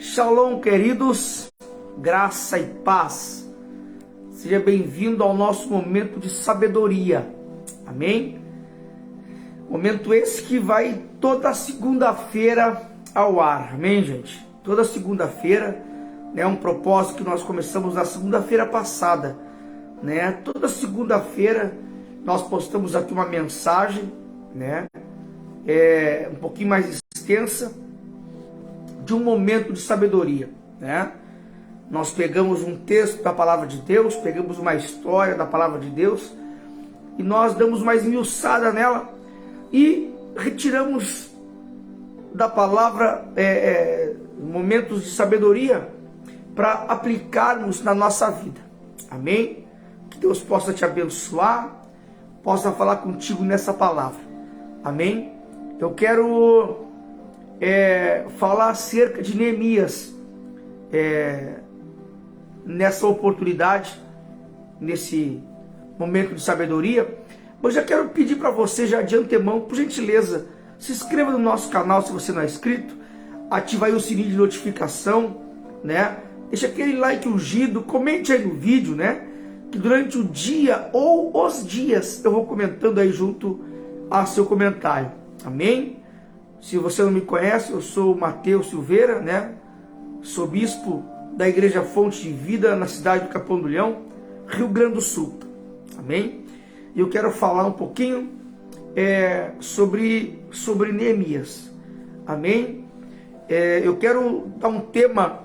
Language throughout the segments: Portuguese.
Shalom, queridos, graça e paz. Seja bem-vindo ao nosso momento de sabedoria, amém? Momento esse que vai toda segunda-feira ao ar, amém, gente? Toda segunda-feira, né? Um propósito que nós começamos na segunda-feira passada, né? Toda segunda-feira nós postamos aqui uma mensagem, né? Um pouquinho mais extensa, de um momento de sabedoria, né? Nós pegamos um texto da palavra de Deus, pegamos uma história da palavra de Deus e nós damos mais esmiuçada nela e retiramos da palavra momentos de sabedoria para aplicarmos na nossa vida, amém? Que Deus possa te abençoar, possa falar contigo nessa palavra, amém? Eu quero falar acerca de Neemias nessa oportunidade, nesse momento de sabedoria. Eu já quero pedir para você, já de antemão, por gentileza, se inscreva no nosso canal se você não é inscrito, ativa aí o sininho de notificação, né? Deixa aquele like ungido, comente aí no vídeo, né? Que durante o dia ou os dias eu vou comentando aí junto a seu comentário, amém? Se você não me conhece, eu sou Mateus Silveira, né? Sou bispo da Igreja Fonte de Vida na cidade do Capão do Leão, Rio Grande do Sul, amém? E eu quero falar um pouquinho sobre Neemias, amém? Eu quero dar um tema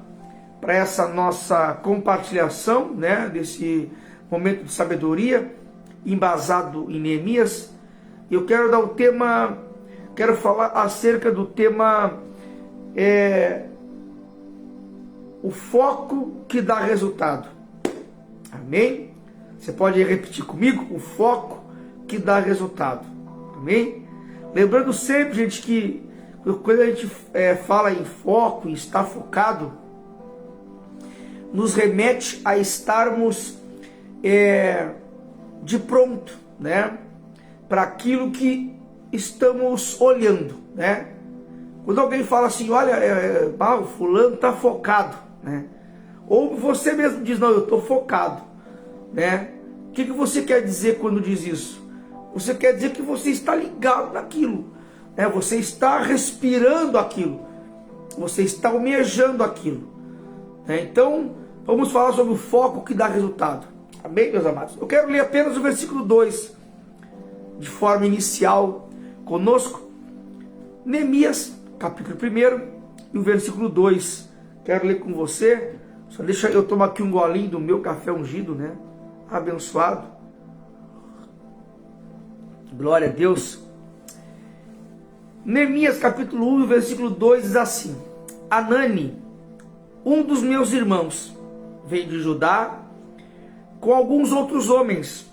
para essa nossa compartilhação, né? Desse momento de sabedoria, embasado em Neemias. Eu quero dar o tema... Quero falar acerca do tema, o foco que dá resultado. Amém? Você pode repetir comigo? O foco que dá resultado. Amém? Lembrando sempre, gente, que quando a gente fala em foco, em estar focado, nos remete a estarmos de pronto, né? Para aquilo que estamos olhando, né? Quando alguém fala assim, olha, o fulano está focado, né? Ou você mesmo diz, não, eu estou focado, né? O que você quer dizer quando diz isso? Você quer dizer que você está ligado naquilo, né? Você está respirando aquilo, você está almejando aquilo, né? Então, vamos falar sobre o foco que dá resultado, amém, meus amados? Eu quero ler apenas o versículo 2, de forma inicial, conosco, Neemias, capítulo 1 e o versículo 2. Quero ler com você. Só deixa eu tomar aqui um golinho do meu café ungido, né? Abençoado. Glória a Deus. Neemias, capítulo 1 e versículo 2 diz assim: Anani, um dos meus irmãos, veio de Judá com alguns outros homens,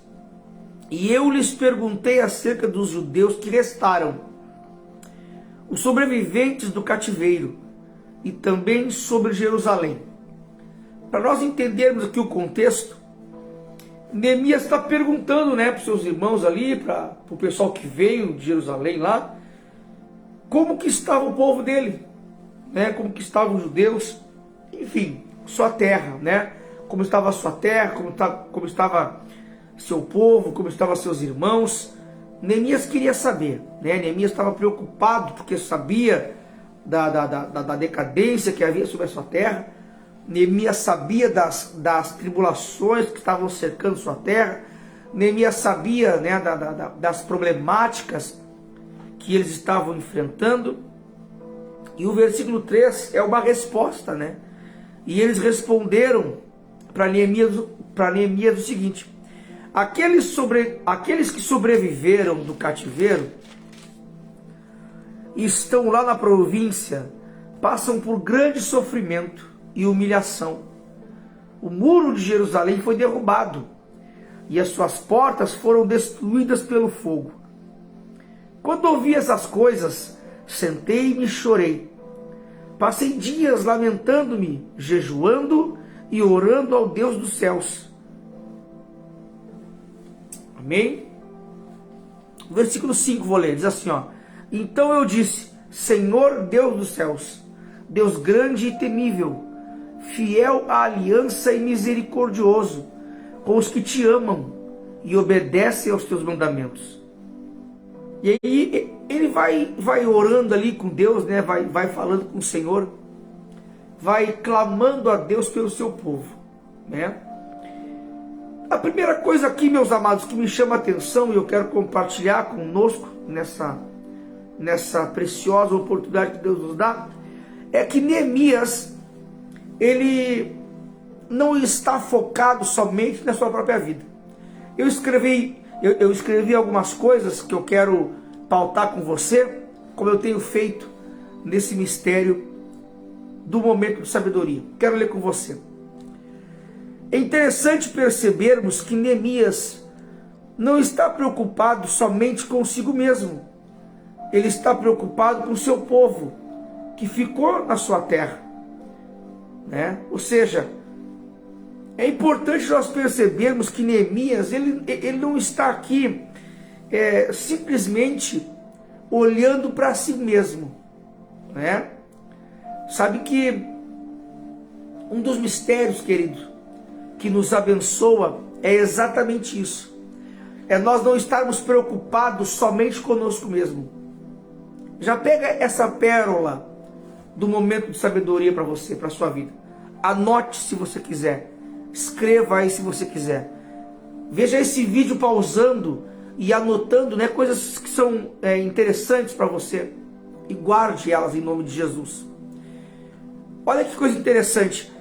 e eu lhes perguntei acerca dos judeus que restaram, os sobreviventes do cativeiro, e também sobre Jerusalém. Para nós entendermos aqui o contexto, Neemias está perguntando, né, para os seus irmãos ali, para o pessoal que veio de Jerusalém lá, como que estava o povo dele, né, como que estavam os judeus, enfim, sua terra, né, como estava a sua terra, como estava seu povo, como estavam seus irmãos. Neemias queria saber, né? Neemias estava preocupado porque sabia da decadência que havia sobre a sua terra. Neemias sabia das tribulações que estavam cercando sua terra. Neemias sabia, né, das problemáticas que eles estavam enfrentando. E o versículo 3 é uma resposta, né? E eles responderam para Neemias o seguinte: Aqueles que sobreviveram do cativeiro estão lá na província, passam por grande sofrimento e humilhação. O muro de Jerusalém foi derrubado e as suas portas foram destruídas pelo fogo. Quando ouvi essas coisas, sentei-me e chorei. Passei dias lamentando-me, jejuando e orando ao Deus dos céus. Amém? Versículo 5 vou ler, diz assim, ó: Então eu disse, Senhor Deus dos céus, Deus grande e temível, fiel à aliança e misericordioso com os que te amam e obedecem aos teus mandamentos. E aí ele vai orando ali com Deus, né? vai falando com o Senhor, vai clamando a Deus pelo seu povo, né? A primeira coisa aqui, meus amados, que me chama a atenção e eu quero compartilhar conosco nessa preciosa oportunidade que Deus nos dá, é que Neemias, ele não está focado somente na sua própria vida. Eu escrevi algumas coisas que eu quero pautar com você, como eu tenho feito nesse mistério do momento de sabedoria. Quero ler com você. É interessante percebermos que Neemias não está preocupado somente consigo mesmo. Ele está preocupado com o seu povo, que ficou na sua terra, né? Ou seja, é importante nós percebermos que Neemias, ele não está aqui simplesmente olhando para si mesmo, né? Sabe que um dos mistérios, querido, que nos abençoa é exatamente isso. É nós não estarmos preocupados somente conosco mesmo. Já pega essa pérola do momento de sabedoria para você, para a sua vida. Anote se você quiser. Escreva aí se você quiser. Veja esse vídeo pausando e anotando, né, coisas que são interessantes para você. E guarde elas em nome de Jesus. Olha que coisa interessante.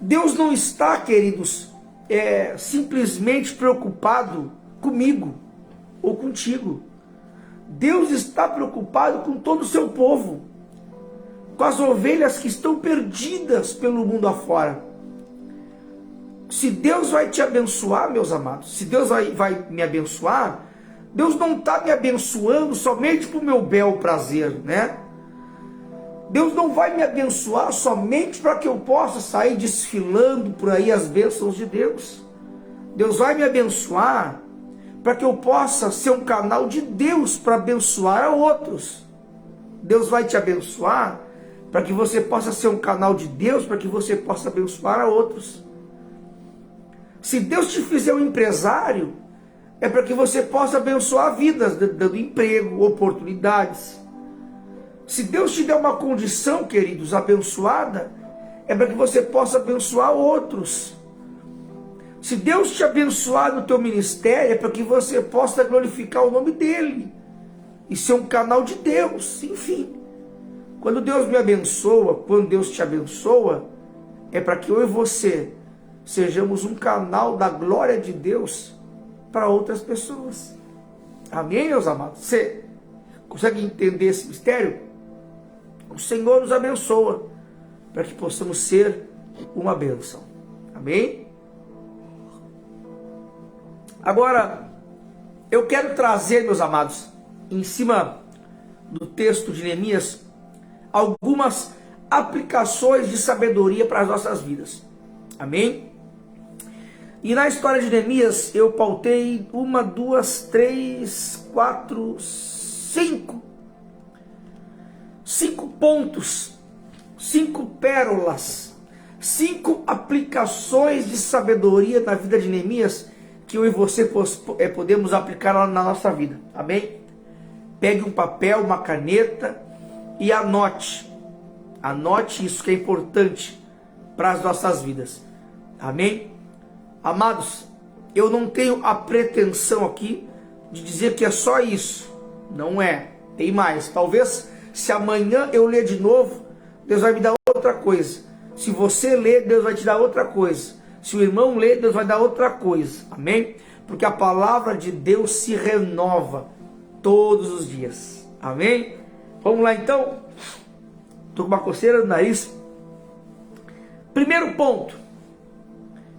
Deus não está, queridos, simplesmente preocupado comigo ou contigo. Deus está preocupado com todo o seu povo, com as ovelhas que estão perdidas pelo mundo afora. Se Deus vai te abençoar, meus amados, se Deus vai me abençoar, Deus não está me abençoando somente para o meu bel prazer, né? Deus não vai me abençoar somente para que eu possa sair desfilando por aí as bênçãos de Deus. Deus vai me abençoar para que eu possa ser um canal de Deus para abençoar a outros. Deus vai te abençoar para que você possa ser um canal de Deus, para que você possa abençoar a outros. Se Deus te fizer um empresário, é para que você possa abençoar vidas, dando emprego, oportunidades. Se Deus te der uma condição, queridos, abençoada, é para que você possa abençoar outros. Se Deus te abençoar no teu ministério, é para que você possa glorificar o nome dEle e ser um canal de Deus. Enfim, quando Deus me abençoa, quando Deus te abençoa, é para que eu e você sejamos um canal da glória de Deus para outras pessoas. Amém, meus amados? Você consegue entender esse mistério? O Senhor nos abençoa para que possamos ser uma bênção. Amém? Agora, eu quero trazer, meus amados, em cima do texto de Neemias, algumas aplicações de sabedoria para as nossas vidas. Amém? E na história de Neemias, eu pautei 1, 2, 3, 4, 5 pontos, 5 pérolas, 5 aplicações de sabedoria na vida de Neemias, que eu e você podemos aplicar na nossa vida. Amém? Pegue um papel, uma caneta e anote. Anote isso que é importante para as nossas vidas. Amém? Amados, eu não tenho a pretensão aqui de dizer que é só isso. Não é. Tem mais. Talvez se amanhã eu ler de novo, Deus vai me dar outra coisa. Se você ler, Deus vai te dar outra coisa. Se o irmão ler, Deus vai dar outra coisa. Amém? Porque a palavra de Deus se renova todos os dias. Amém? Vamos lá então? Estou com uma coceira no nariz. Primeiro ponto.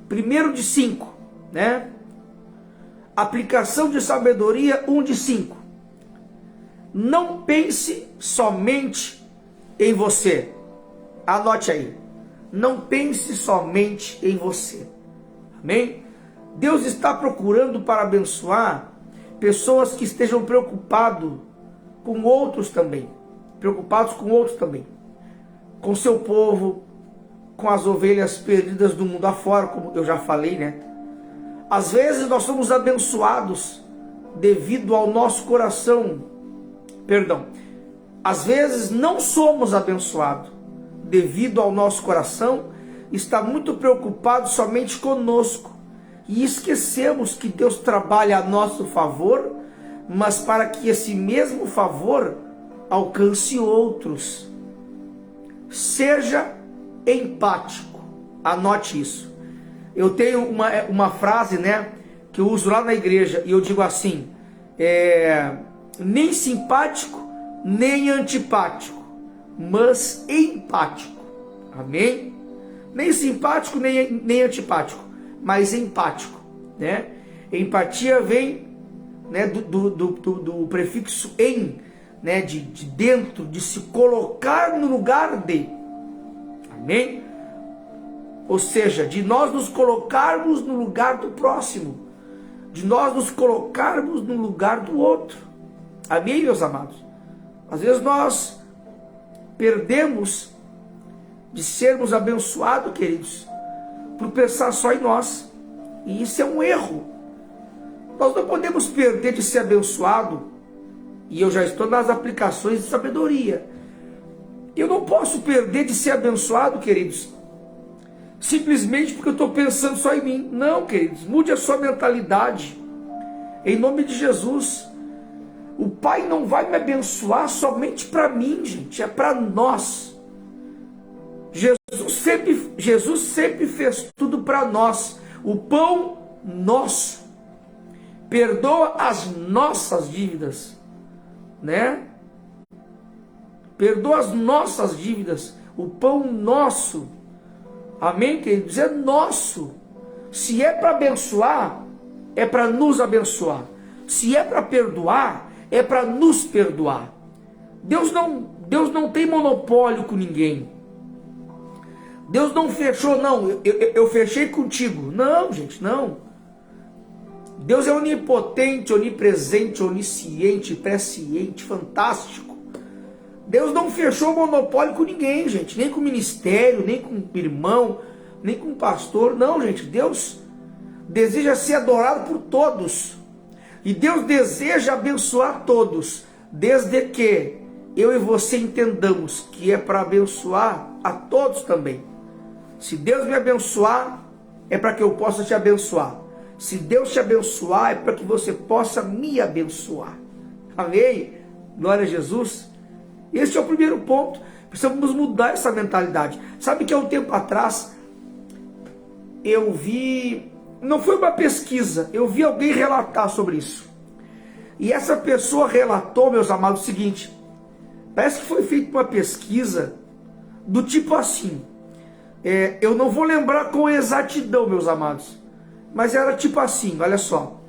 Primeiro de 5. Né? Aplicação de sabedoria 1 de 5. Não pense somente em você. Anote aí. Não pense somente em você. Amém? Deus está procurando para abençoar pessoas que estejam preocupados com outros também. Preocupados com outros também. com seu povo, com as ovelhas perdidas do mundo afora, como eu já falei, né? Às vezes nós somos abençoados devido ao nosso coração, às vezes não somos abençoados devido ao nosso coração está muito preocupado somente conosco e esquecemos que Deus trabalha a nosso favor, mas para que esse mesmo favor alcance outros. Seja empático, anote isso. Eu tenho uma frase, né, que eu uso lá na igreja, e eu digo assim, nem simpático, nem antipático, mas empático, amém? Nem simpático, nem antipático, mas empático, né? Empatia vem, né, do prefixo em, né, de dentro, de se colocar no lugar de, amém? Ou seja, de nós nos colocarmos no lugar do próximo, de nós nos colocarmos no lugar do outro, amém, meus amados? Às vezes nós perdemos de sermos abençoados, queridos, por pensar só em nós, e isso é um erro. Nós não podemos perder de ser abençoado, e eu já estou nas aplicações de sabedoria. Eu não posso perder de ser abençoado, queridos, simplesmente porque eu estou pensando só em mim. Não, queridos, mude a sua mentalidade, em nome de Jesus. O Pai não vai me abençoar somente para mim, gente, é para nós. Jesus sempre fez tudo para nós. O pão nosso perdoa as nossas dívidas, né? Perdoa as nossas dívidas. O pão nosso, amém, queridos? É nosso. Se é para abençoar, é para nos abençoar. Se é para perdoar, é para nos perdoar. Deus não tem monopólio com ninguém. Deus não fechou, não, eu fechei contigo. Não, gente, não. Deus é onipotente, onipresente, onisciente, presciente, fantástico. Deus não fechou monopólio com ninguém, gente. Nem com ministério, nem com irmão, nem com pastor. Não, gente, Deus deseja ser adorado por todos. E Deus deseja abençoar todos, desde que eu e você entendamos que é para abençoar a todos também. Se Deus me abençoar, é para que eu possa te abençoar. Se Deus te abençoar, é para que você possa me abençoar. Amém? Glória a Jesus. Esse é o primeiro ponto. Precisamos mudar essa mentalidade. Sabe que há um tempo atrás, eu vi... Não foi uma pesquisa, eu vi alguém relatar sobre isso. E essa pessoa relatou, meus amados, o seguinte. Parece que foi feita uma pesquisa do tipo assim. Eu não vou lembrar com exatidão, meus amados, mas era tipo assim, olha só.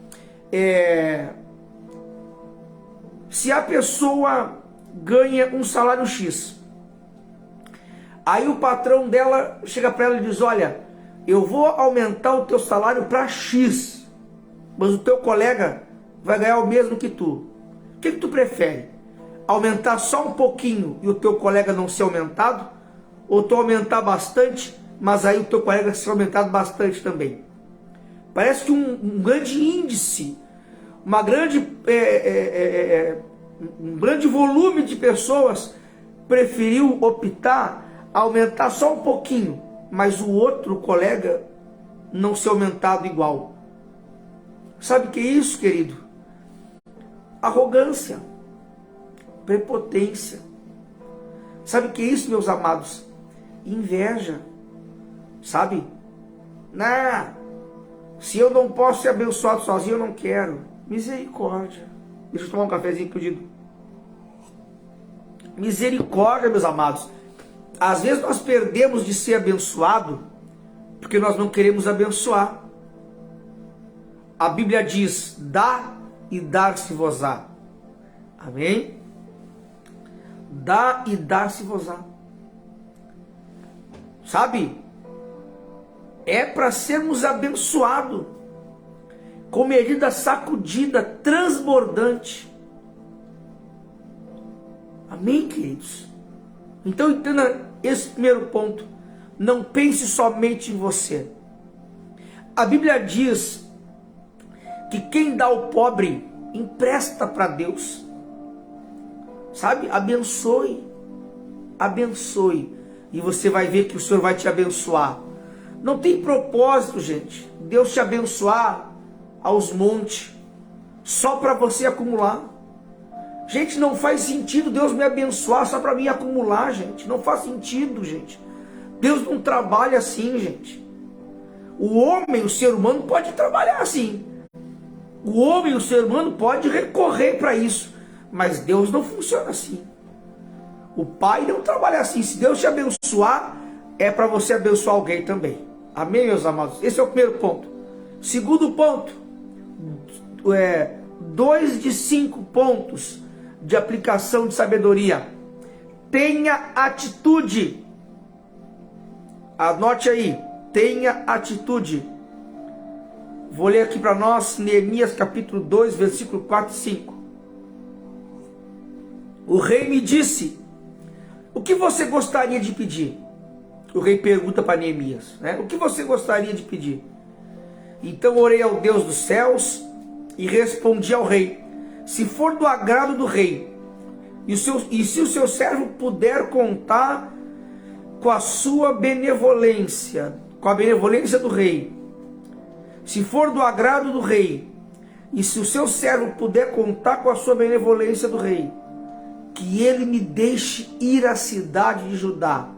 Se a pessoa ganha um salário X, aí o patrão dela chega para ela e diz, olha, eu vou aumentar o teu salário para X, mas o teu colega vai ganhar o mesmo que tu. O que tu prefere? Aumentar só um pouquinho e o teu colega não ser aumentado? Ou tu aumentar bastante, mas aí o teu colega ser aumentado bastante também? Parece que um grande índice, um grande volume de pessoas preferiu optar a aumentar só um pouquinho, mas o outro colega não ser aumentado igual. Sabe o que é isso, querido? Arrogância, prepotência. Sabe o que é isso, meus amados? Inveja. Sabe? Se eu não posso ser abençoado sozinho, eu não quero. Misericórdia. Deixa eu tomar um cafezinho pedido. Misericórdia, meus amados. Às vezes nós perdemos de ser abençoado porque nós não queremos abençoar. A Bíblia diz, dá e dar-se-vos-á. Amém? Dá e dar-se-vos-á. Sabe? É para sermos abençoados, com medida sacudida, transbordante. Amém, queridos? Então entenda esse primeiro ponto. Não pense somente em você. A Bíblia diz que quem dá ao pobre empresta para Deus. Sabe? Abençoe. Abençoe. E você vai ver que o Senhor vai te abençoar. Não tem propósito, gente, Deus te abençoar aos montes, só para você acumular. Gente, não faz sentido Deus me abençoar só para mim acumular, gente. Não faz sentido, gente. Deus não trabalha assim, gente. O homem, o ser humano pode trabalhar assim. O homem, o ser humano pode recorrer para isso. Mas Deus não funciona assim. O Pai não trabalha assim. Se Deus te abençoar, é para você abençoar alguém também. Amém, meus amados? Esse é o primeiro ponto. Segundo ponto, 2 de 5 pontos de aplicação de sabedoria. Tenha atitude. Anote aí. Tenha atitude. Vou ler aqui para nós, Neemias capítulo 2, versículo 4 e 5. O rei me disse: o que você gostaria de pedir? O rei pergunta para Neemias, né? O que você gostaria de pedir? Então orei ao Deus dos céus e respondi ao rei: se for do agrado do rei, e se o seu servo puder contar com a sua benevolência, com a benevolência do rei, se for do agrado do rei, e se o seu servo puder contar com a sua benevolência do rei, que ele me deixe ir à cidade de Judá,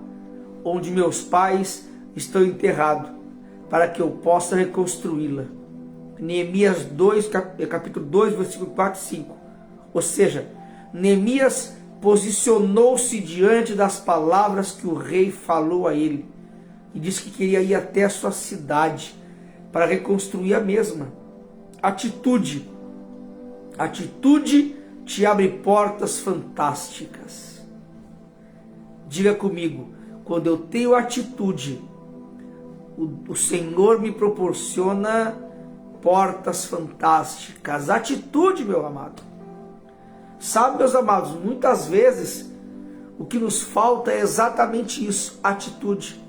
onde meus pais estão enterrados, para que eu possa reconstruí-la. Neemias 2, capítulo 2, versículo 4 e 5. Ou seja, Neemias posicionou-se diante das palavras que o rei falou a ele, e disse que queria ir até a sua cidade, para reconstruir a mesma. Atitude. Atitude te abre portas fantásticas. Diga comigo, quando eu tenho atitude, o Senhor me proporciona portas fantásticas. Atitude, meu amado. Sabe, meus amados, muitas vezes o que nos falta é exatamente isso, atitude.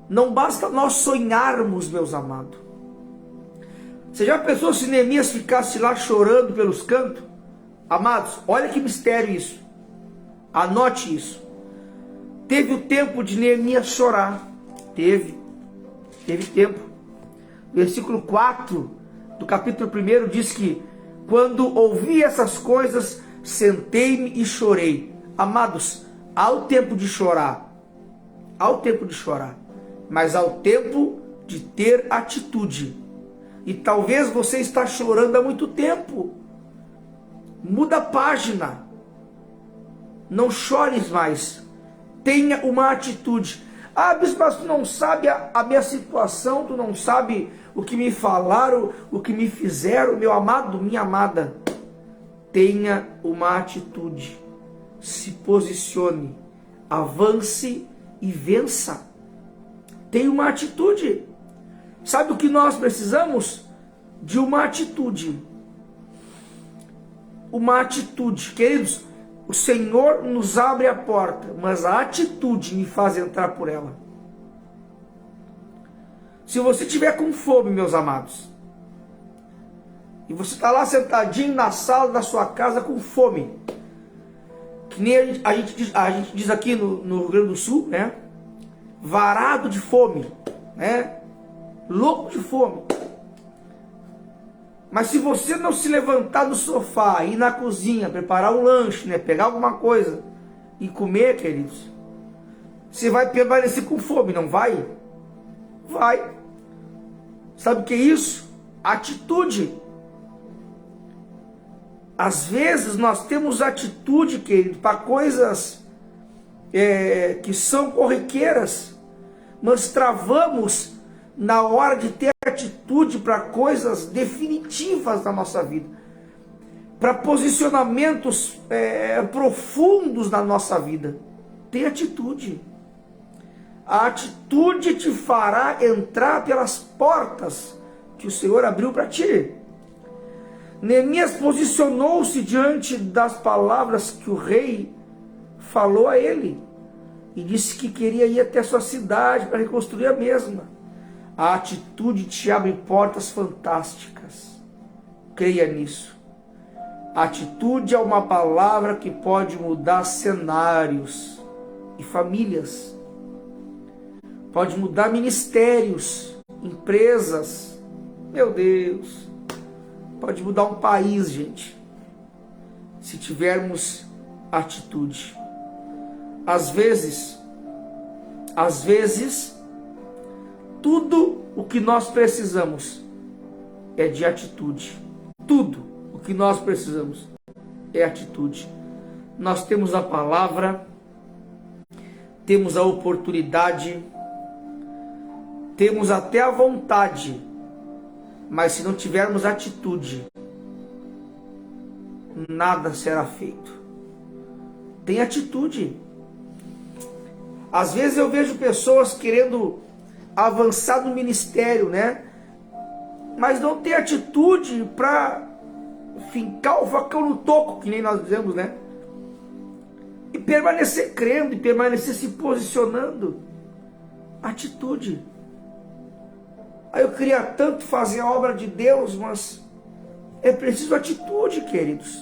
Não basta nós sonharmos, meus amados. Você já pensou se Neemias ficasse lá chorando pelos cantos? Amados, olha que mistério isso. Anote isso. Teve o tempo de Neemias chorar. Teve tempo. Versículo 4 do capítulo 1 diz que quando ouvi essas coisas, sentei-me e chorei. Amados, há o tempo de chorar. Há o tempo de chorar. Mas há o tempo de ter atitude. E talvez você está chorando há muito tempo. Muda a página. Não chores mais. Tenha uma atitude. Ah, bispo, mas tu não sabe a minha situação, tu não sabe o que me falaram, o que me fizeram. Meu amado, minha amada, tenha uma atitude. Se posicione, avance e vença. Tenha uma atitude. Sabe o que nós precisamos? De uma atitude. Uma atitude. Queridos, o Senhor nos abre a porta, mas a atitude me faz entrar por ela. Se você tiver com fome, meus amados, e você está lá sentadinho na sala da sua casa com fome, que nem a gente diz aqui no Rio Grande do Sul, né? Varado de fome, né? Louco de fome. Mas se você não se levantar do sofá, ir na cozinha, preparar um lanche, né? Pegar alguma coisa e comer, queridos, você vai permanecer com fome, não vai? Vai. Sabe o que é isso? Atitude. Às vezes nós temos atitude, querido, para coisas que são corriqueiras, mas travamos na hora de ter atitude para coisas definitivas na nossa vida, para posicionamentos profundos na nossa vida. Tem atitude. A atitude te fará entrar pelas portas que o Senhor abriu para ti. Neemias posicionou-se diante das palavras que o rei falou a ele. e disse que queria ir até a sua cidade para reconstruir a mesma. A atitude te abre portas fantásticas. Creia nisso. A atitude é uma palavra que pode mudar cenários e famílias. Pode mudar ministérios, empresas. Meu Deus. Pode mudar um país, gente. Se tivermos atitude. Às vezes, tudo o que nós precisamos é de atitude. Tudo o que nós precisamos é atitude. Nós temos a palavra, temos a oportunidade, temos até a vontade, mas se não tivermos atitude, nada será feito. Tem atitude. Às vezes eu vejo pessoas querendo avançar no ministério, né? Mas não tem atitude para fincar o facão no toco, que nem nós dizemos, né? E permanecer crendo, e permanecer se posicionando. Atitude. Aí eu queria tanto fazer a obra de Deus, mas é preciso atitude, queridos.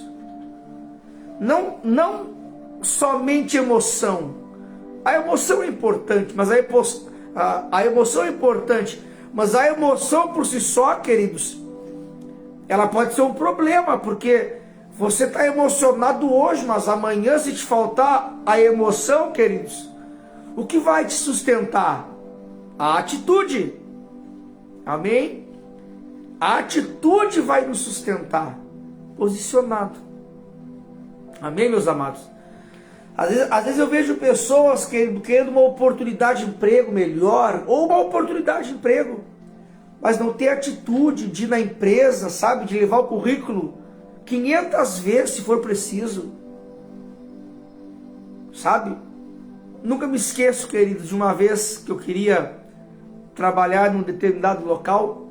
Não somente emoção. A emoção é importante, mas a emoção é importante, mas a emoção por si só, queridos, ela pode ser um problema, porque você está emocionado hoje, mas amanhã, se te faltar a emoção, queridos, o que vai te sustentar? A atitude. Amém? A atitude vai nos sustentar. Posicionado. Amém, meus amados? Às vezes eu vejo pessoas querendo uma oportunidade de emprego melhor, ou uma oportunidade de emprego, mas não tem atitude de ir na empresa, sabe, de levar o currículo 500 vezes se for preciso, sabe? Nunca me esqueço, queridos, de uma vez que eu queria trabalhar num determinado local,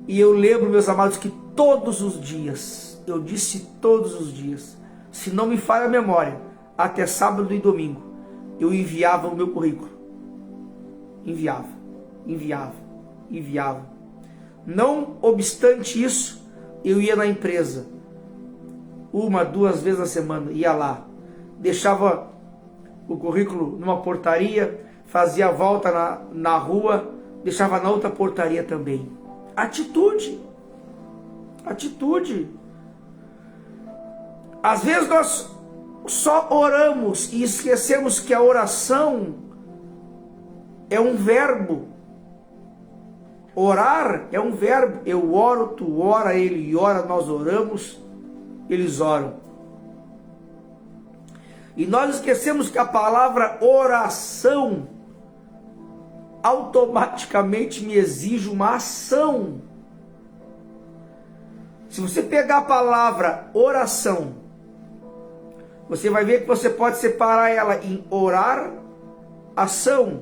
e eu lembro, meus amados, que todos os dias, eu disse todos os dias, se não me falha a memória, até sábado e domingo, eu enviava o meu currículo. Enviava. Não obstante isso, eu ia na empresa. 1, 2 vezes na semana, ia lá. Deixava o currículo numa portaria, fazia a volta na rua, deixava na outra portaria também. Atitude. Atitude. Às vezes nós só oramos e esquecemos que a oração é um verbo. Orar é um verbo. Eu oro, tu ora, ele ora, nós oramos, eles oram. E nós esquecemos que a palavra oração automaticamente me exige uma ação. Se você pegar a palavra oração, você vai ver que você pode separar ela em orar, ação.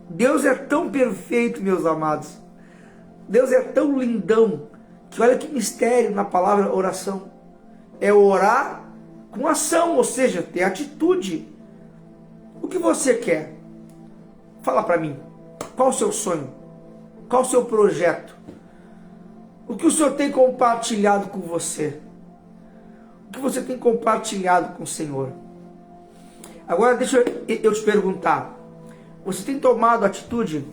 Deus é tão perfeito, meus amados. Deus é tão lindão, que olha que mistério na palavra oração. É orar com ação, ou seja, ter atitude. O que você quer? Fala para mim. Qual o seu sonho? Qual o seu projeto? O que o Senhor tem compartilhado com você? O que você tem compartilhado com o Senhor? Agora deixa eu te perguntar. Você tem tomado atitude?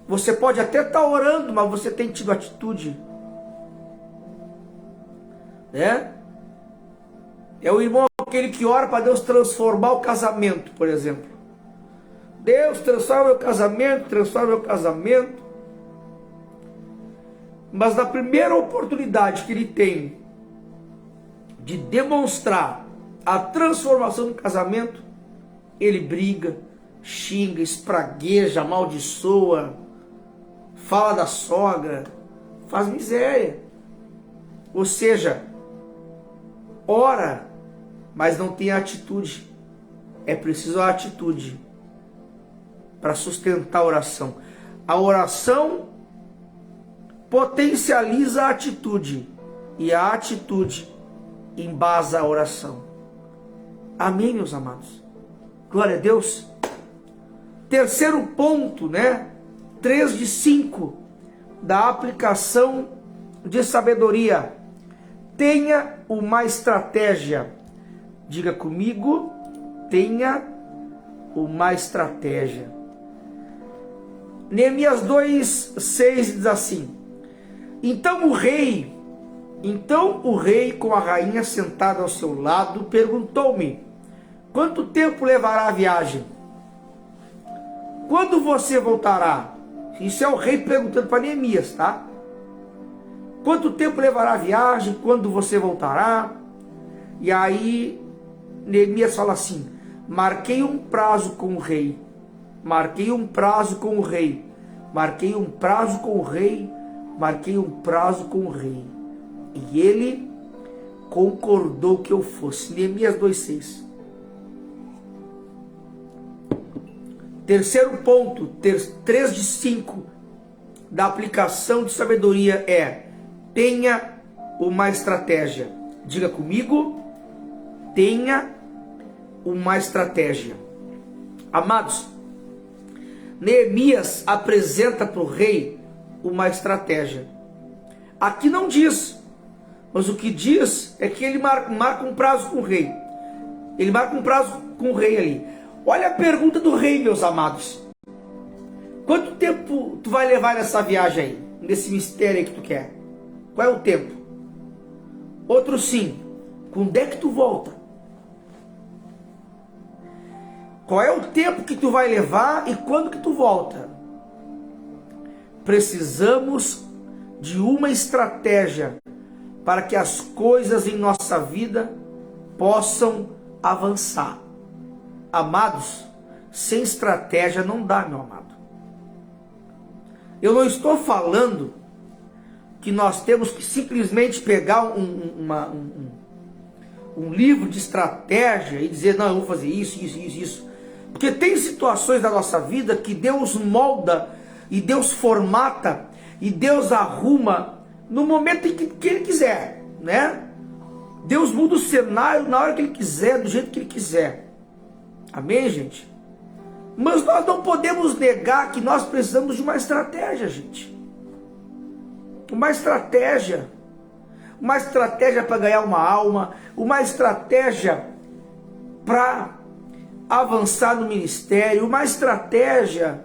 Você pode até estar orando, mas você tem tido atitude? É o irmão aquele que ora para Deus transformar o casamento, por exemplo. Deus, transforma meu casamento, transforma meu casamento. Mas na primeira oportunidade que ele tem de demonstrar a transformação do casamento, ele briga, xinga, espragueja, amaldiçoa, fala da sogra, faz miséria. Ou seja, ora, mas não tem atitude. É preciso a atitude para sustentar a oração. A oração potencializa a atitude, e a atitude embasa a oração. Amém, meus amados? Glória a Deus. Terceiro ponto, né? 3 de 5 da aplicação de sabedoria. Tenha uma estratégia. Diga comigo, tenha uma estratégia. Neemias 2:6 diz assim: Então o rei, com a rainha sentada ao seu lado, perguntou-me: Quanto tempo levará a viagem? Quando você voltará? Isso é o rei perguntando para Neemias, tá? Quanto tempo levará a viagem? Quando você voltará? E aí Neemias fala assim: marquei um prazo com o rei. Marquei um prazo com o rei. Marquei um prazo com o rei. Marquei um prazo com o rei. E ele concordou que eu fosse. Neemias 2:6. Terceiro ponto, 3 de 5 da aplicação de sabedoria é: tenha uma estratégia. Diga comigo, tenha uma estratégia. Amados, Neemias apresenta para o rei uma estratégia. Aqui não diz, mas o que diz é que ele marca um prazo com o rei. Ele marca um prazo com o rei ali. Olha a pergunta do rei, meus amados. Quanto tempo tu vai levar nessa viagem aí? Nesse mistério aí que tu quer? Qual é o tempo? Outro sim. Quando é que tu volta? Qual é o tempo que tu vai levar e quando que tu volta? Precisamos de uma estratégia para que as coisas em nossa vida possam avançar. Amados, sem estratégia não dá, meu amado. Eu não estou falando que nós temos que simplesmente pegar um livro de estratégia e dizer, não, eu vou fazer isso. Porque tem situações da nossa vida que Deus molda e Deus formata e Deus arruma no momento em que Ele quiser, né? Deus muda o cenário na hora que Ele quiser, do jeito que Ele quiser. Amém, gente? Mas nós não podemos negar que nós precisamos de uma estratégia, gente. Uma estratégia para ganhar uma alma, uma estratégia para avançar no ministério, uma estratégia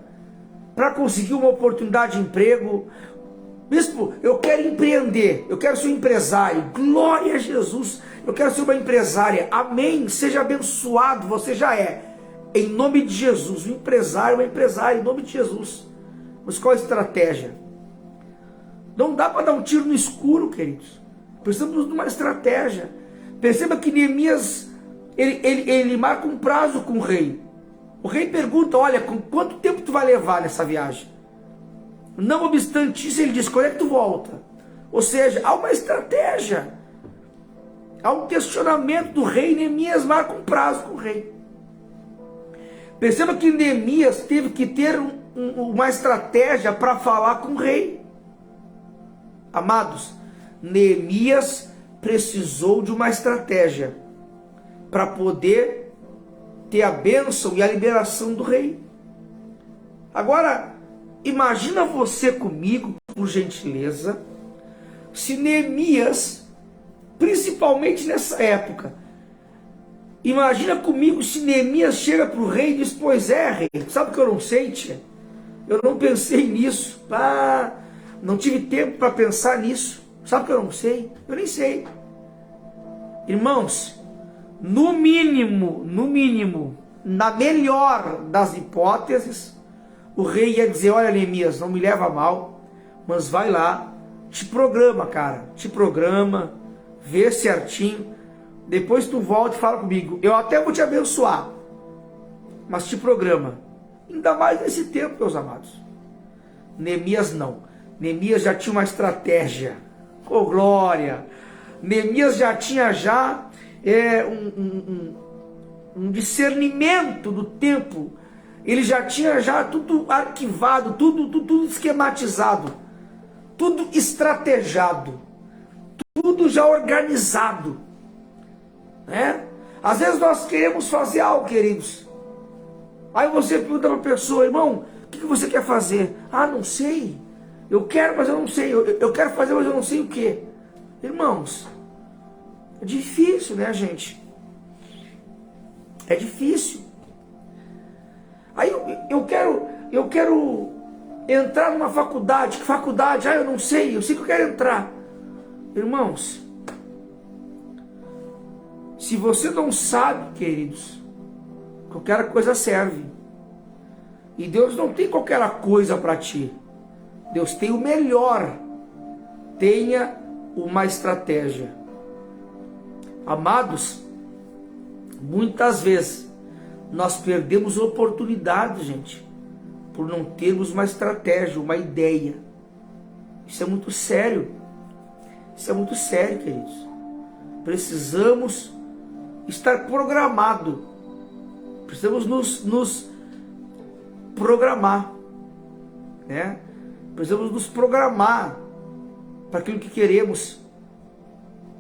para conseguir uma oportunidade de emprego. Bispo, eu quero empreender, eu quero ser um empresário. Glória a Jesus, eu quero ser uma empresária. Amém, seja abençoado, você já é. Em nome de Jesus, um empresário, uma empresária, em nome de Jesus. Mas qual a estratégia? Não dá para dar um tiro no escuro, queridos. Precisamos de uma estratégia. Perceba que Neemias, ele marca um prazo com o rei. O rei pergunta, olha, com quanto tempo tu vai levar nessa viagem? Não obstante isso, ele diz, quando é que tu volta? Ou seja, há uma estratégia. Há um questionamento do rei. Neemias marca um prazo com o rei. Perceba que Neemias teve que ter uma estratégia para falar com o rei. Amados, Neemias precisou de uma estratégia para poder ter a bênção e a liberação do rei. Agora, imagina você comigo, por gentileza, se Neemias, principalmente nessa época, imagina comigo se Neemias chega para o rei e diz, pois é, rei, sabe o que eu não sei, tia? Eu não pensei nisso, não tive tempo para pensar nisso, sabe o que eu não sei? Eu nem sei. Irmãos, no mínimo, na melhor das hipóteses, o rei ia dizer, olha Neemias, não me leva a mal, mas vai lá, te programa, cara, te programa, vê certinho, depois tu volta e fala comigo, eu até vou te abençoar, mas te programa. Ainda mais nesse tempo, meus amados. Neemias não. Neemias já tinha uma estratégia. Oh, glória! Neemias já tinha um discernimento do tempo. Ele já tinha tudo arquivado, tudo esquematizado, tudo estrategado, tudo já organizado, né? Às vezes nós queremos fazer algo, queridos, Aí você pergunta para a pessoa, irmão, o que você quer fazer? Ah, não sei. Eu quero, mas eu não sei. Eu quero fazer, mas eu não sei o que. Irmãos, é difícil, né, gente? É difícil. Aí eu quero entrar numa faculdade. Que faculdade? Ah, eu não sei. Eu sei que eu quero entrar. Irmãos, se você não sabe, queridos, qualquer coisa serve. E Deus não tem qualquer coisa para ti. Deus tem o melhor. Tenha uma estratégia. Amados, muitas vezes nós perdemos oportunidades, gente, por não termos uma estratégia, uma ideia. Isso é muito sério. Isso é muito sério, queridos. Precisamos estar programado. Precisamos nos programar, né? Precisamos nos programar para aquilo que queremos.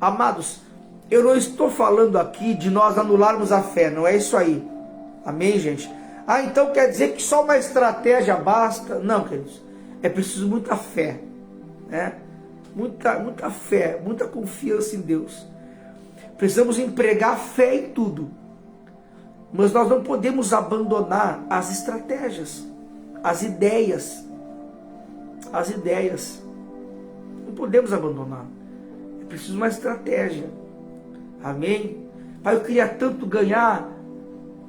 Amados, eu não estou falando aqui de nós anularmos a fé, não é isso aí. Amém, gente? Ah, então quer dizer que só uma estratégia basta? Não, queridos. É preciso muita fé, né? Muita fé, muita confiança em Deus. Precisamos empregar fé em tudo. Mas nós não podemos abandonar as estratégias, as ideias. As ideias. Não podemos abandonar. É preciso uma estratégia. Amém? Pai, eu queria tanto ganhar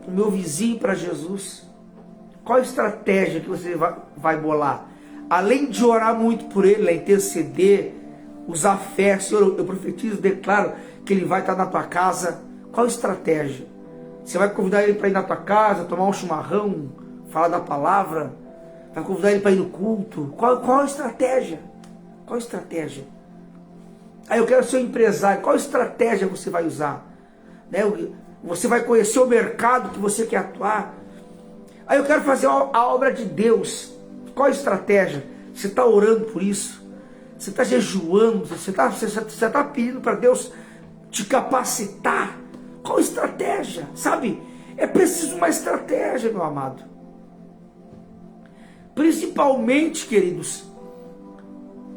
o meu vizinho para Jesus. Qual a estratégia que você vai bolar? Além de orar muito por ele, interceder, usar fé, Senhor, eu profetizo, declaro que ele vai estar na tua casa. Qual a estratégia? Você vai convidar ele para ir na tua casa, tomar um chimarrão, falar da palavra? Vai convidar ele para ir no culto? Qual a estratégia? Qual a estratégia? Aí eu quero ser um empresário. Qual estratégia você vai usar? Né? Você vai conhecer o mercado que você quer atuar. Aí eu quero fazer a obra de Deus. Qual a estratégia? Você está orando por isso? Você está jejuando? Você está pedindo para Deus te capacitar? Qual a estratégia? Sabe? É preciso uma estratégia, meu amado. Principalmente, queridos,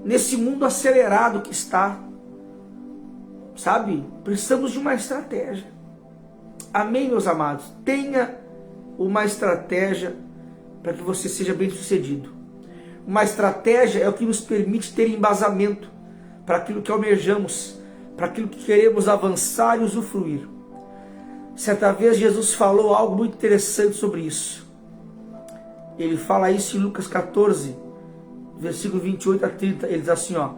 nesse mundo acelerado que está. Sabe? Precisamos de uma estratégia. Amém, meus amados? Tenha uma estratégia para que você seja bem sucedido. Uma estratégia é o que nos permite ter embasamento para aquilo que almejamos, para aquilo que queremos avançar e usufruir. Certa vez Jesus falou algo muito interessante sobre isso. Ele fala isso em Lucas 14, versículo 28 a 30. Ele diz assim, ó: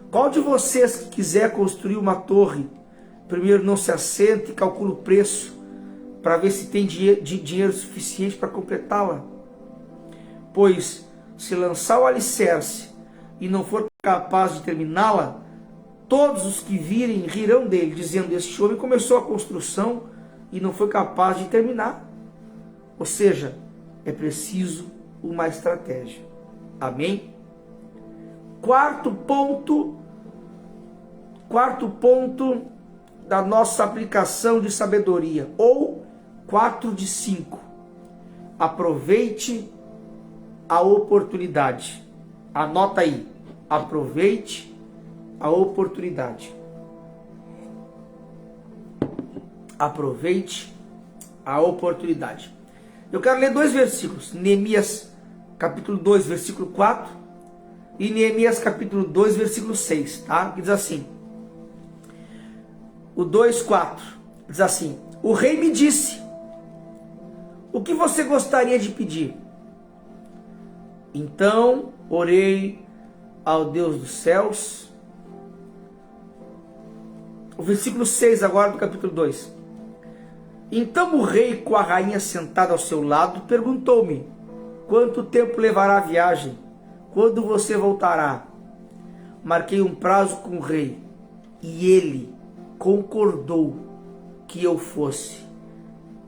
qual de vocês que quiser construir uma torre, primeiro não se assenta e calcula o preço, para ver se tem dinheiro suficiente para completá-la? Pois, se lançar o alicerce e não for capaz de terminá-la, todos os que virem rirão dele, dizendo: este homem começou a construção e não foi capaz de terminar. Ou seja, é preciso uma estratégia. Amém? Quarto ponto da nossa aplicação de sabedoria, ou 4 de 5. Aproveite a oportunidade. Anota aí. Aproveite a oportunidade. Aproveite a oportunidade. Eu quero ler 2 versículos. Neemias capítulo 2, versículo 4 e Neemias capítulo 2, versículo 6, tá? Que diz assim. O 2:4 diz assim: o rei me disse: o que você gostaria de pedir? Então orei ao Deus dos céus. O versículo 6 agora do capítulo 2. Então o rei, com a rainha sentada ao seu lado, perguntou-me: quanto tempo levará a viagem? Quando você voltará? Marquei um prazo com o rei, e ele concordou que eu fosse.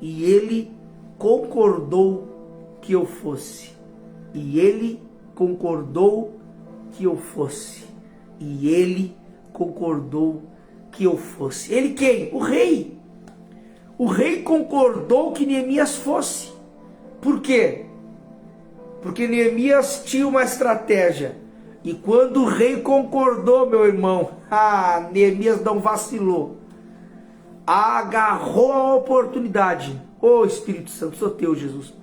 E ele concordou que eu fosse. E ele concordou que eu fosse. E ele concordou que eu fosse. Ele quem? O rei. O rei concordou que Neemias fosse. Por quê? Porque Neemias tinha uma estratégia. E quando o rei concordou, meu irmão, Neemias não vacilou. Agarrou a oportunidade. Ô Espírito Santo, sou teu, Jesus.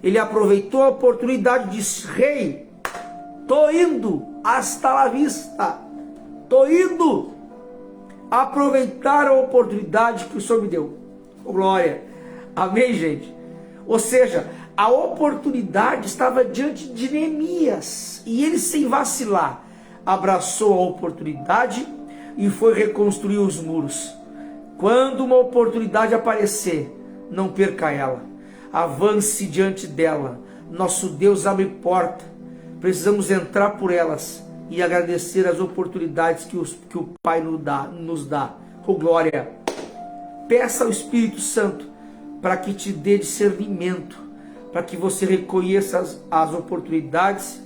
Ele aproveitou a oportunidade e disse: rei, tô indo, hasta la vista. Tô indo aproveitar a oportunidade que o Senhor me deu. Oh, glória. Amém, gente? Ou seja, a oportunidade estava diante de Neemias. E ele, sem vacilar, abraçou a oportunidade e foi reconstruir os muros. Quando uma oportunidade aparecer, não perca ela. Avance diante dela. Nosso Deus abre porta. Precisamos entrar por elas e agradecer as oportunidades que o Pai nos dá. Oh, glória! Peça ao Espírito Santo para que te dê discernimento, para que você reconheça as oportunidades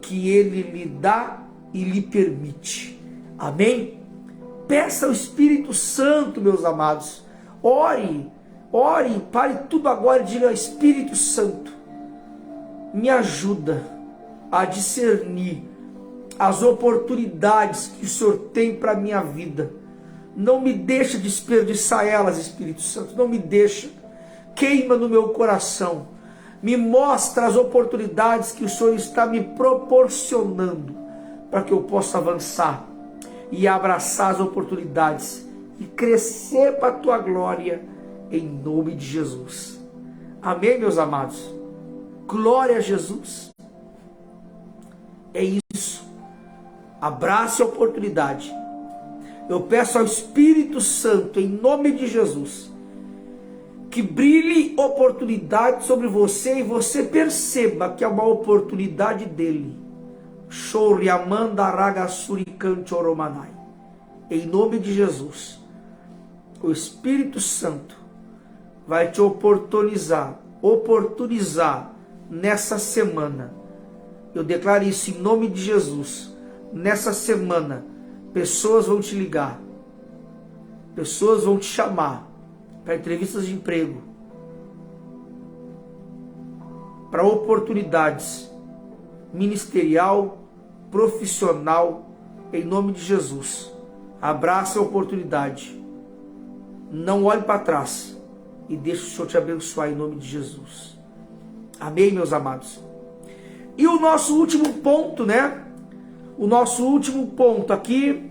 que Ele lhe dá e lhe permite. Amém? Peça ao Espírito Santo, meus amados. Ore, pare tudo agora e diga: Espírito Santo, me ajuda a discernir as oportunidades que o Senhor tem para a minha vida. Não me deixa desperdiçar elas, Espírito Santo. Não me deixa. Queima no meu coração. Me mostra as oportunidades que o Senhor está me proporcionando para que eu possa avançar e abraçar as oportunidades e crescer para a tua glória, em nome de Jesus. Amém, meus amados? Glória a Jesus. É isso. Abrace a oportunidade. Eu peço ao Espírito Santo, em nome de Jesus, que brilhe oportunidade sobre você e você perceba que é uma oportunidade dele. Em nome de Jesus, o Espírito Santo vai te oportunizar nessa semana. Eu declaro isso em nome de Jesus. Nessa semana, pessoas vão te ligar, pessoas vão te chamar para entrevistas de emprego, para oportunidades ministerial, profissional, em nome de Jesus. Abraça a oportunidade, não olhe para trás e deixe o Senhor te abençoar em nome de Jesus. Amém, meus amados? E o nosso último ponto, né? O nosso último ponto aqui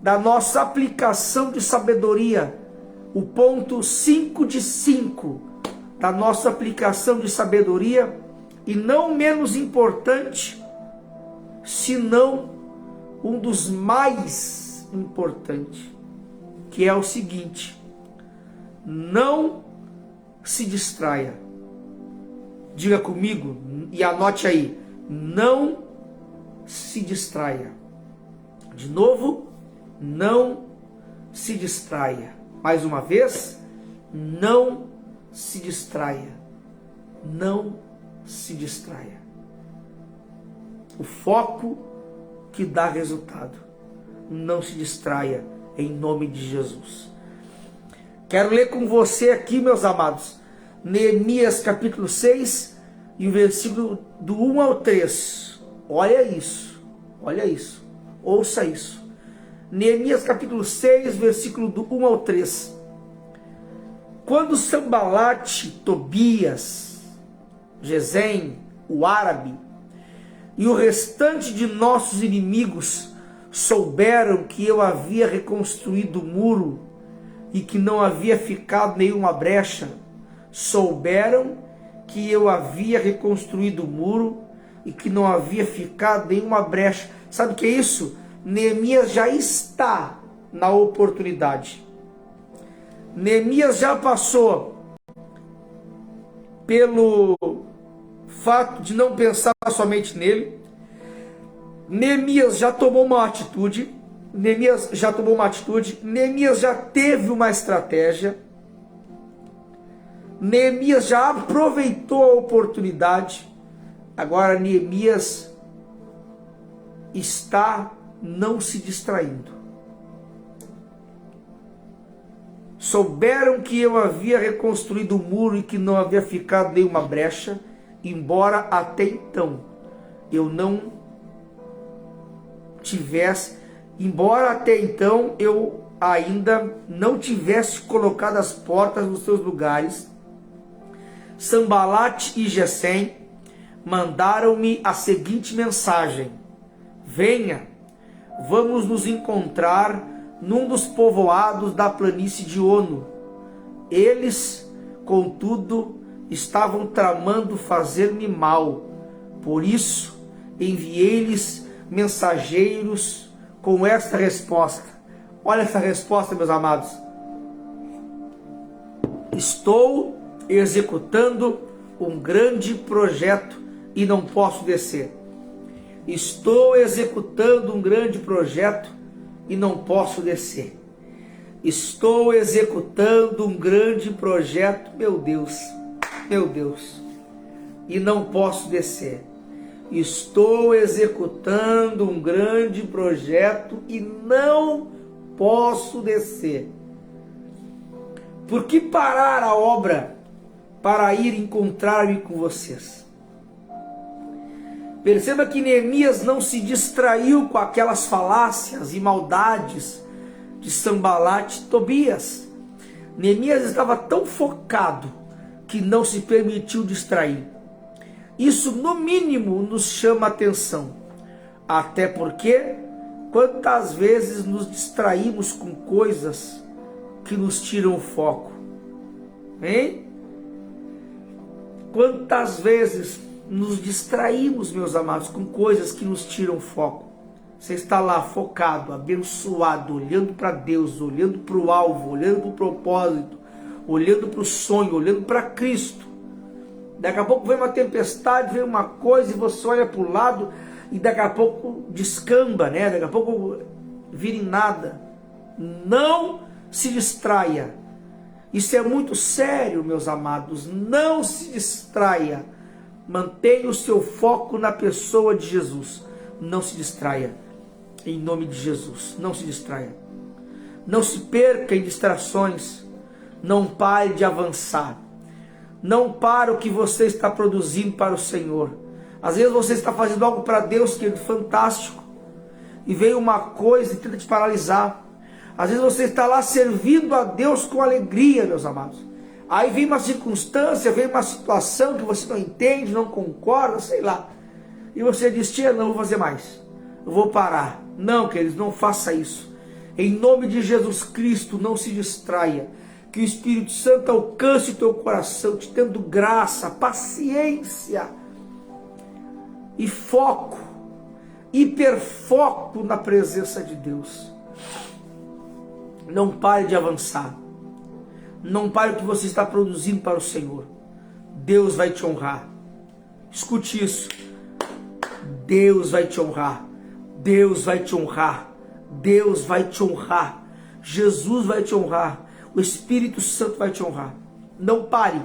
da nossa aplicação de sabedoria, o ponto 5 de 5 da nossa aplicação de sabedoria, e não menos importante, senão um dos mais importantes, que é o seguinte: não se distraia. Diga comigo e anote aí: não se distraia. De novo, não se distraia. Mais uma vez, não se distraia. Não se distraia. O foco que dá resultado. Não se distraia, em nome de Jesus. Quero ler com você aqui, meus amados, Neemias capítulo 6 e o versículo do 1 ao 3. Olha isso, ouça isso. Neemias capítulo 6, versículo do 1 ao 3. Quando Sambalate, Tobias, Gesem, o árabe, e o restante de nossos inimigos souberam que eu havia reconstruído o muro e que não havia ficado nenhuma brecha, souberam que eu havia reconstruído o muro e que não havia ficado nenhuma brecha. Sabe o que é isso? Neemias já está na oportunidade. Neemias já passou pelo fato de não pensar somente nele. Neemias já tomou uma atitude. Neemias já teve uma estratégia. Neemias já aproveitou a oportunidade. Agora Neemias está não se distraindo. Souberam que eu havia reconstruído o muro e que não havia ficado nenhuma brecha, embora até então eu ainda não tivesse colocado as portas nos seus lugares. Sambalate e Gesem mandaram-me a seguinte mensagem: venha, vamos nos encontrar num dos povoados da planície de Ono. Eles, contudo, estavam tramando fazer-me mal. Por isso, enviei-lhes mensageiros com esta resposta. Olha essa resposta, meus amados. Estou executando um grande projeto e não posso descer. Estou executando um grande projeto e não posso descer. Estou executando um grande projeto, meu Deus, e não posso descer. Estou executando um grande projeto e não posso descer. Por que parar a obra para ir encontrar-me com vocês? Perceba que Neemias não se distraiu com aquelas falácias e maldades de Sambalate e Tobias. Neemias estava tão focado que não se permitiu distrair. Isso, no mínimo, nos chama a atenção. Até porque, quantas vezes nos distraímos com coisas que nos tiram o foco? Hein? Quantas vezes nos distraímos, meus amados, com coisas que nos tiram o foco? Você está lá focado, abençoado, olhando para Deus, olhando para o alvo, olhando para o propósito, olhando para o sonho, olhando para Cristo. Daqui a pouco vem uma tempestade, vem uma coisa e você olha para o lado e daqui a pouco descamba, né? Daqui a pouco vira em nada. Não se distraia. Isso é muito sério, meus amados. Não se distraia. Mantenha o seu foco na pessoa de Jesus. Não se distraia. Em nome de Jesus, não se distraia. Não se perca em distrações. Não pare de avançar. Não pare o que você está produzindo para o Senhor. Às vezes você está fazendo algo para Deus, que é fantástico, e vem uma coisa e tenta te paralisar. Às vezes você está lá servindo a Deus com alegria, meus amados. Aí vem uma circunstância, vem uma situação que você não entende, não concorda, sei lá. E você diz: tia, não vou fazer mais. Eu vou parar. Não, queridos, não faça isso. Em nome de Jesus Cristo, não se distraia. Que o Espírito Santo alcance o teu coração, te dando graça, paciência e foco, hiperfoco na presença de Deus. Não pare de avançar. Não pare o que você está produzindo para o Senhor. Deus vai te honrar. Escute isso. Deus vai te honrar. Deus vai te honrar. Deus vai te honrar. Jesus vai te honrar. O Espírito Santo vai te honrar. Não pare.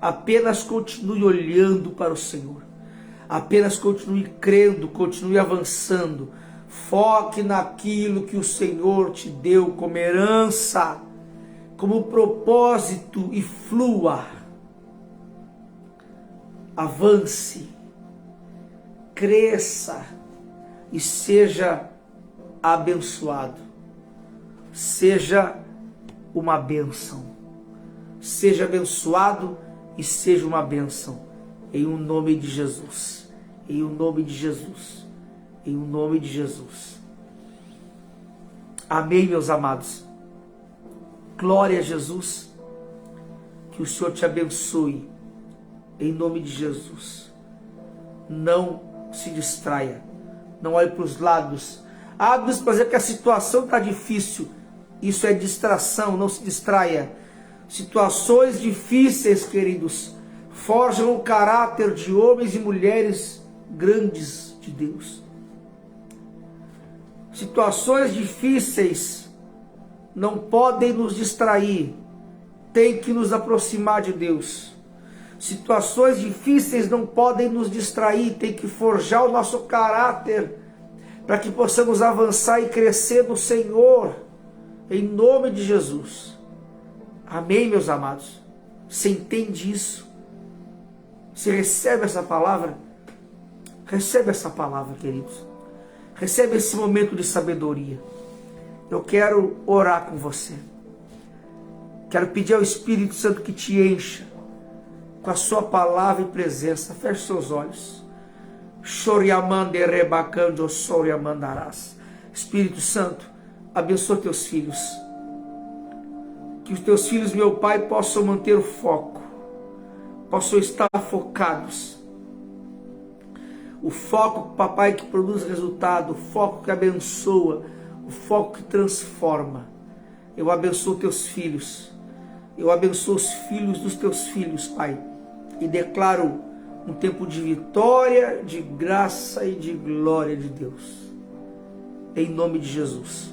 Apenas continue olhando para o Senhor. Apenas continue crendo, continue avançando. Foque naquilo que o Senhor te deu como herança, como propósito, e flua. Avance, cresça e seja abençoado. Seja uma bênção. Seja abençoado e seja uma bênção. Em o nome de Jesus. Em o nome de Jesus. Em o nome de Jesus. Amém, meus amados. Glória a Jesus. Que o Senhor te abençoe. Em nome de Jesus. Não se distraia. Não olhe para os lados. Deus, para dizer que a situação está difícil. Isso é distração, não se distraia. Situações difíceis, queridos, forjam o caráter de homens e mulheres grandes de Deus. Situações difíceis não podem nos distrair, tem que nos aproximar de Deus. Situações difíceis não podem nos distrair, tem que forjar o nosso caráter, para que possamos avançar e crescer no Senhor. Em nome de Jesus. Amém, meus amados? Você entende isso? Você recebe essa palavra? Recebe essa palavra, queridos. Recebe esse momento de sabedoria. Eu quero orar com você. Quero pedir ao Espírito Santo que te encha com a sua palavra e presença. Feche seus olhos. Espírito Santo, abençoa teus filhos. Que os teus filhos, meu Pai, possam manter o foco. Possam estar focados. O foco, papai, que produz resultado. O foco que abençoa. O foco que transforma. Eu abençoo teus filhos. Eu abençoo os filhos dos teus filhos, Pai. E declaro um tempo de vitória, de graça e de glória de Deus. Em nome de Jesus.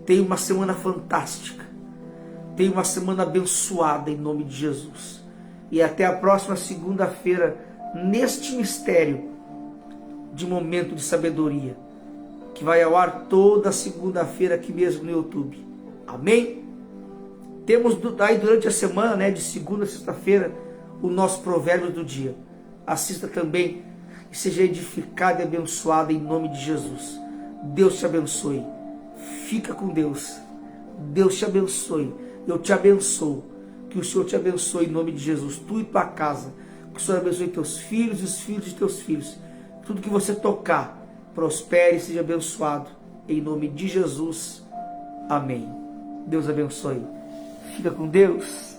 Tenha uma semana fantástica. Tenha uma semana abençoada em nome de Jesus. E até a próxima segunda-feira, neste mistério de momento de sabedoria, que vai ao ar toda segunda-feira aqui mesmo no YouTube. Amém? Temos aí durante a semana, de segunda a sexta-feira, o nosso provérbio do dia. Assista também e seja edificado e abençoado em nome de Jesus. Deus te abençoe. Fica com Deus. Deus te abençoe. Eu te abençoo. Que o Senhor te abençoe em nome de Jesus. Tu e tua casa. Que o Senhor abençoe teus filhos e os filhos de teus filhos. Tudo que você tocar, prospere e seja abençoado. Em nome de Jesus. Amém. Deus abençoe. Fica com Deus.